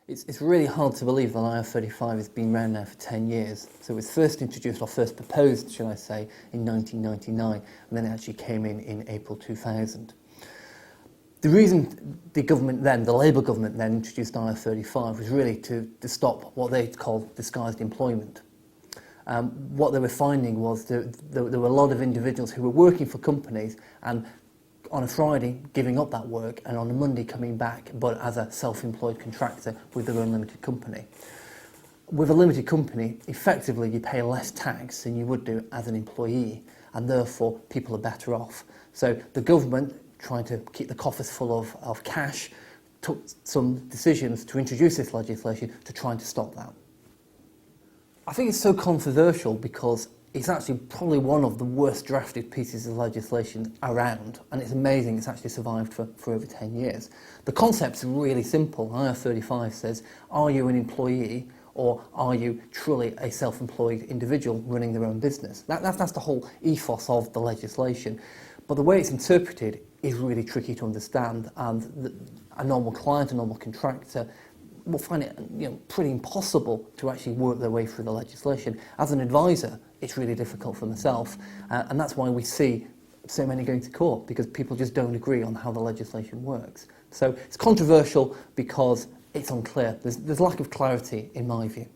It's really hard to believe that IR35 has been around now for 10 years. So it was first introduced, or first proposed, shall I say, in 1999, and then it actually came in April 2000. The reason the government then, the Labour government then introduced IR35 was really to stop what they called disguised employment. What they were finding was there were a lot of individuals who were working for companies and on a Friday giving up that work and on a Monday coming back, but as a self-employed contractor with their own limited company. With a limited company, effectively you pay less tax than you would do as an employee, and therefore people are better off. So the government, trying to keep the coffers full of cash, took some decisions to introduce this legislation to try and to stop that. I think it's so controversial because it's actually probably one of the worst drafted pieces of legislation around, and it's amazing it's actually survived for over 10 years. The concept's really simple. IR35 says, are you an employee or are you truly a self-employed individual running their own business? That's the whole ethos of the legislation. But the way it's interpreted is really tricky to understand, and a normal client, a normal contractor, will find it pretty impossible to actually work their way through the legislation. As an advisor, it's really difficult for myself, and that's why we see so many going to court, because people just don't agree on how the legislation works. So it's controversial because it's unclear. There's lack of clarity in my view.